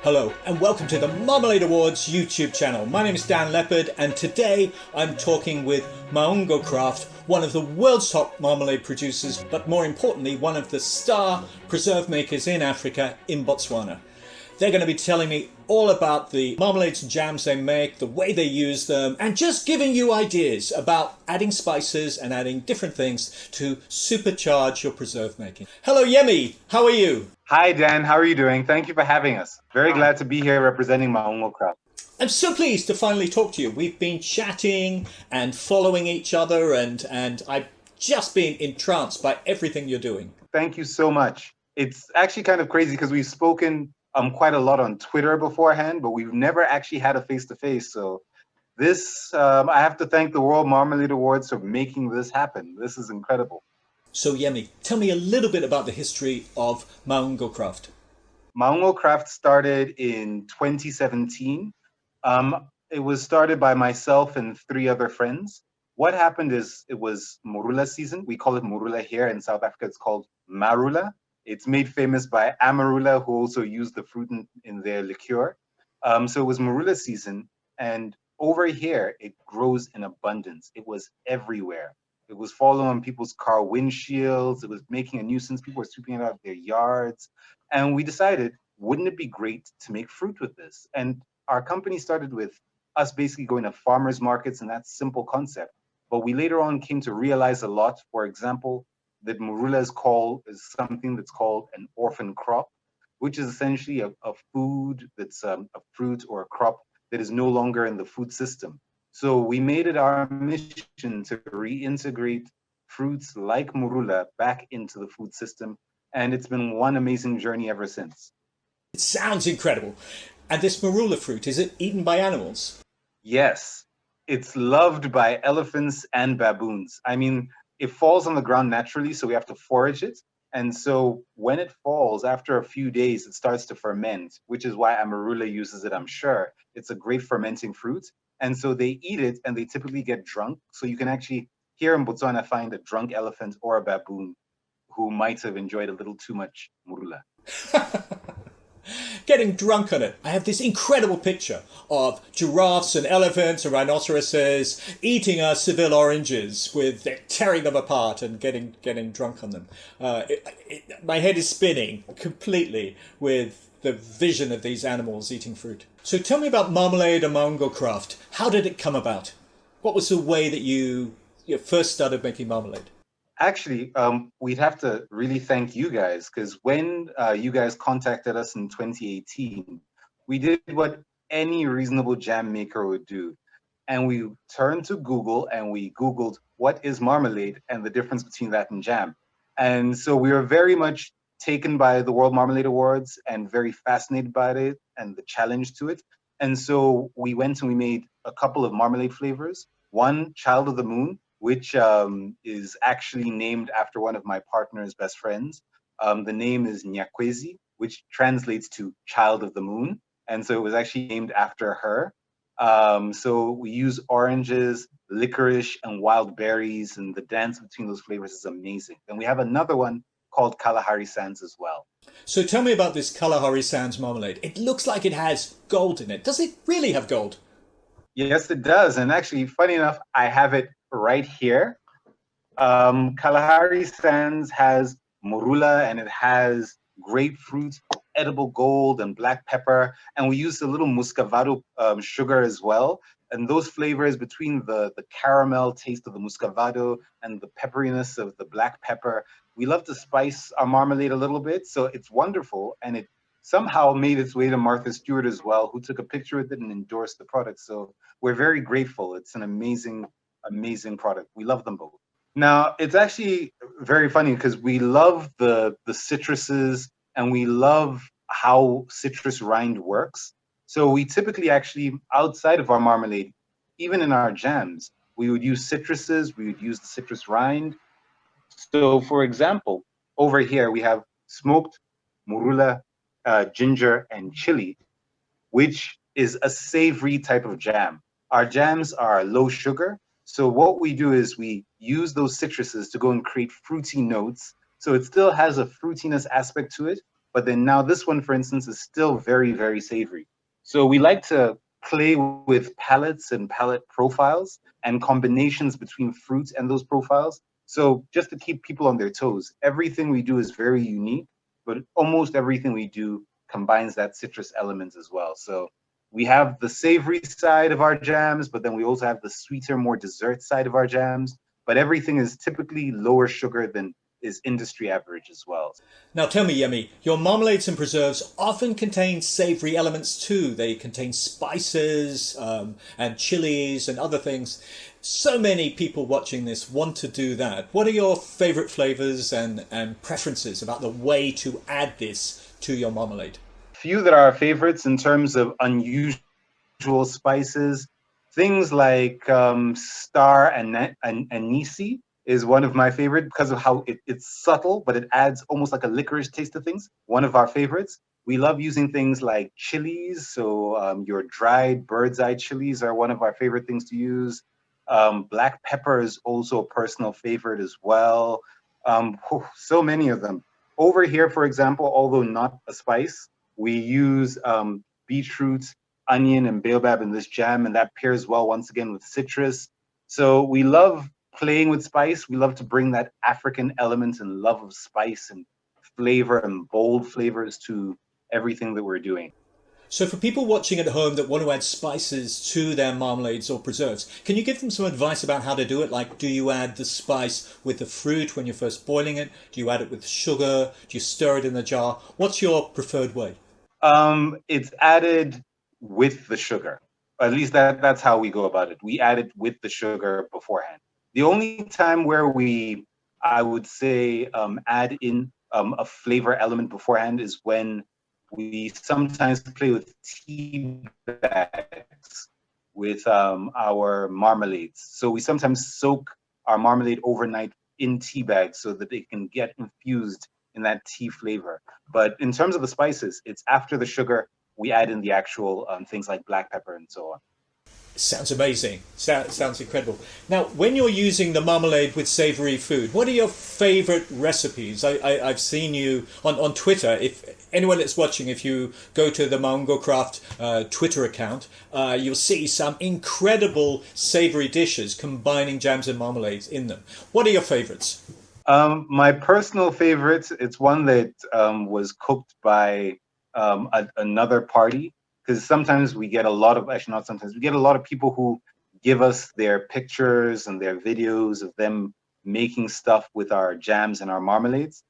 Hello and welcome to the Marmalade Awards YouTube channel. My name is Dan Lepard and today I'm talking with Maungo Craft, one of the world's top marmalade producers, but more importantly, one of the star preserve makers in Africa, in Botswana. They're going to be telling me all about the marmalades and jams they make, the way they use them, and just giving you ideas about adding spices and adding different things to supercharge your preserve making. Hello Yemi, how are you? Hi Dan, how are you doing? Thank you for having us. Very glad to be here representing Maungo Craft. I'm so pleased to finally talk to you. We've been chatting and following each other and I've just been entranced by everything you're doing. Thank you so much. It's actually kind of crazy because we've spoken quite a lot on Twitter beforehand, but we've never actually had a face-to-face. So this, I have to thank the World Marmalade Awards for making this happen. This is incredible. So Yemi, tell me a little bit about the history of Maungo Craft. Maungo Craft started in 2017. It was started by myself and 3 other friends. What happened is it was Morula season. We call it Morula here. In South Africa, it's called Marula. It's made famous by Amarula, who also used the fruit in their liqueur. So it was Morula season. And over here, it grows in abundance. It was everywhere. It was falling on people's car windshields. It was making a nuisance. People were sweeping it out of their yards. And we decided, wouldn't it be great to make fruit with this? And our company started with us basically going to farmers markets and that simple concept. But we later on came to realize a lot. For example, that Morula is something that's called an orphan crop, which is essentially a food that's a fruit or a crop that is no longer in the food system. So we made it our mission to reintegrate fruits like Morula back into the food system. And it's been one amazing journey ever since. It sounds incredible. And this Morula fruit, is it eaten by animals? Yes, it's loved by elephants and baboons. I mean, it falls on the ground naturally, so we have to forage it. And so when it falls, after a few days, it starts to ferment, which is why Amarula uses it, I'm sure. It's a great fermenting fruit. And so they eat it and they typically get drunk. So you can actually, here in Botswana, find a drunk elephant or a baboon who might have enjoyed a little too much Morula. Getting drunk on it. I have this incredible picture of giraffes and elephants and rhinoceroses eating Seville oranges, with tearing them apart and getting drunk on them. My head is spinning completely with the vision of these animals eating fruit. So tell me about Marmalade and Maungo Craft. How did it come about? What was the way that you first started making marmalade? Actually, we'd have to really thank you guys, because when you guys contacted us in 2018, we did what any reasonable jam maker would do. And we turned to Google and we Googled what is marmalade and the difference between that and jam. And so we were very much taken by the World Marmalade Awards and very fascinated by it and the challenge to it. And so we went and we made a couple of marmalade flavors. One, Child of the Moon, which is actually named after one of my partner's best friends. The name is Nyakwezi, which translates to Child of the Moon. And so it was actually named after her. So we use oranges, licorice, and wild berries, and the dance between those flavors is amazing. And we have another one called Kalahari Sands as well. So tell me about this Kalahari Sands marmalade. It looks like it has gold in it. Does it really have gold? Yes, it does. And actually, funny enough, I have it right here. Kalahari Sands has Morula and it has grapefruit, edible gold, and black pepper. And we use a little muscovado sugar as well. And those flavors between the caramel taste of the muscovado and the pepperiness of the black pepper, we love to spice our marmalade a little bit. So it's wonderful. And it somehow made its way to Martha Stewart as well, who took a picture with it and endorsed the product. So we're very grateful. It's an amazing product. We love them both. Now, it's actually very funny because we love the citruses and we love how citrus rind works. So we typically actually, outside of our marmalade, even in our jams, we would use citruses, we would use the citrus rind. So for example, over here we have smoked Morula, ginger, and chili, which is a savory type of jam. Our jams are low sugar. So what we do is we use those citruses to go and create fruity notes. So it still has a fruitiness aspect to it, but then now this one, for instance, is still very, very savory. So we like to play with palettes and palette profiles and combinations between fruits and those profiles. So just to keep people on their toes, everything we do is very unique, but almost everything we do combines that citrus element as well. So we have the savory side of our jams, but then we also have the sweeter, more dessert side of our jams. But everything is typically lower sugar than is industry average as well. Now tell me, Yemi, your marmalades and preserves often contain savoury elements too. They contain spices and chilies and other things. So many people watching this want to do that. What are your favourite flavours and preferences about the way to add this to your marmalade? Few that are our favorites in terms of unusual spices. Things like star and anise is one of my favorite because of how it's subtle, but it adds almost like a licorice taste to things. One of our favorites. We love using things like chilies. So your dried bird's eye chilies are one of our favorite things to use. Black pepper is also a personal favorite as well. So many of them. Over here, for example, although not a spice, we use beetroot, onion, and baobab in this jam, and that pairs well once again with citrus. So we love playing with spice. We love to bring that African element and love of spice and flavor and bold flavors to everything that we're doing. So for people watching at home that want to add spices to their marmalades or preserves, can you give them some advice about how to do it? Like, do you add the spice with the fruit when you're first boiling it? Do you add it with sugar? Do you stir it in the jar? What's your preferred way? It's added with the sugar. At least that's how we go about it. We add it with the sugar beforehand. The only time where I would say, add in a flavor element beforehand is when we sometimes play with tea bags with our marmalades. So we sometimes soak our marmalade overnight in tea bags so that it can get infused in that tea flavor. But in terms of the spices, it's after the sugar, we add in the actual things like black pepper and so on. Sounds amazing. Sounds incredible. Now, when you're using the marmalade with savoury food, what are your favourite recipes? I've seen you on Twitter. If anyone that's watching, if you go to the Maungo Craft Twitter account, you'll see some incredible savoury dishes combining jams and marmalades in them. What are your favourites? My personal favorite, it's one that was cooked by another party, because sometimes we get a lot of, actually not sometimes, we get a lot of people who give us their pictures and their videos of them making stuff with our jams and our marmalades.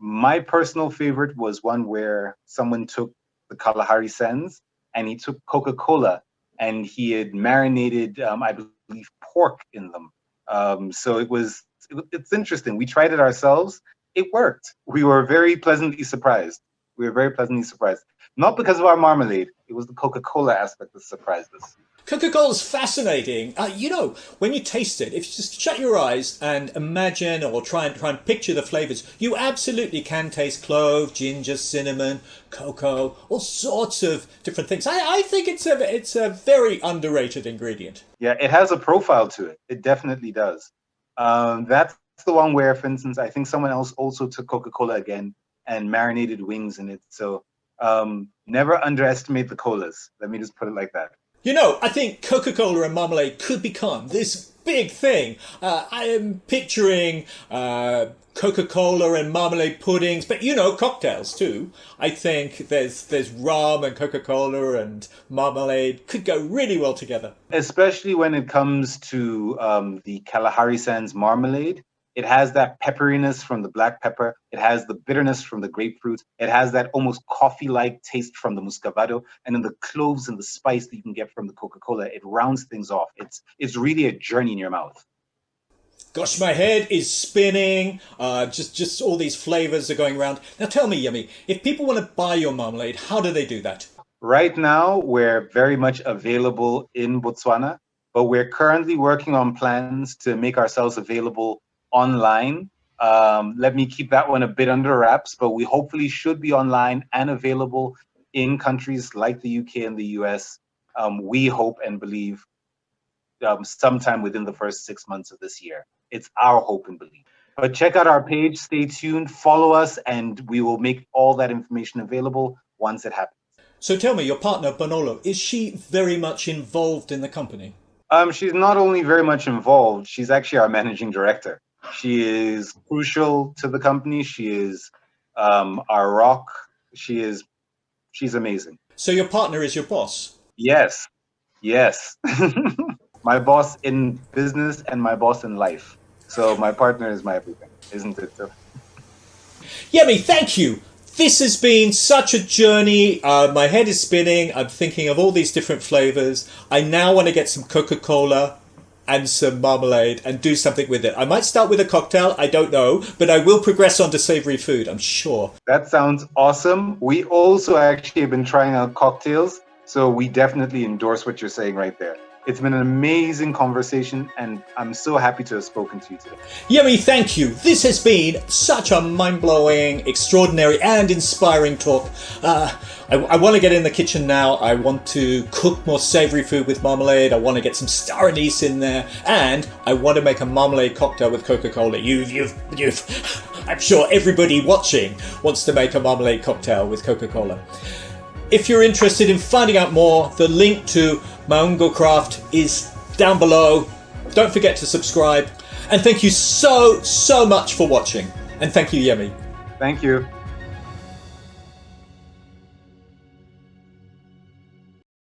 My personal favorite was one where someone took the Kalahari sands and he took Coca-Cola and he had marinated, I believe, pork in them. So it's interesting. We tried it ourselves. It worked. We were very pleasantly surprised. Not because of our marmalade. It was the Coca-Cola aspect that surprised us. Coca-Cola's fascinating. When you taste it, if you just shut your eyes and imagine or try and picture the flavors, you absolutely can taste clove, ginger, cinnamon, cocoa, all sorts of different things. I think it's a very underrated ingredient. Yeah, it has a profile to it. It definitely does. That's the one where, for instance, I think someone else also took Coca-Cola again and marinated wings in it. So never underestimate the colas. Let me just put it like that. I think Coca-Cola and marmalade could become this big thing. I am picturing Coca-Cola and marmalade puddings, but cocktails too. I think there's rum and Coca-Cola and marmalade could go really well together. Especially when it comes to the Kalahari Sands marmalade. It has that pepperiness from the black pepper. It has the bitterness from the grapefruit. It has that almost coffee-like taste from the muscovado, and then the cloves and the spice that you can get from the Coca-Cola. It rounds things off. It's really a journey in your mouth. Gosh, my head is spinning. Just all these flavors are going around. Now tell me, Yemi, if people want to buy your marmalade, how do they do that? Right now, we're very much available in Botswana, but we're currently working on plans to make ourselves available online. Let me keep that one a bit under wraps, but we hopefully should be online and available in countries like the UK and the US. We hope and believe sometime within the first 6 months of this year. It's our hope and belief. But check out our page, stay tuned, follow us, and we will make all that information available once it happens. So tell me, your partner, Bonolo, is she very much involved in the company? She's not only very much involved, she's actually our managing director. She is crucial to the company. She is our rock. She's amazing. So your partner is your boss? Yes. My boss in business and my boss in life. So my partner is my everything, isn't it? Yemi, thank you. This has been such a journey. My head is spinning. I'm thinking of all these different flavours. I now want to get some Coca-Cola and some marmalade and do something with it. I might start with a cocktail, I don't know, but I will progress on to savoury food, I'm sure. That sounds awesome. We also actually have been trying out cocktails, so we definitely endorse what you're saying right there. It's been an amazing conversation, and I'm so happy to have spoken to you today. Yemi, thank you. This has been such a mind-blowing, extraordinary, and inspiring talk. I want to get in the kitchen now. I want to cook more savoury food with marmalade. I want to get some star anise in there, and I want to make a marmalade cocktail with Coca-Cola. I'm sure everybody watching wants to make a marmalade cocktail with Coca-Cola. If you're interested in finding out more, the link to Maungo Craft is down below. Don't forget to subscribe. And thank you so much for watching. And thank you, Yemi. Thank you.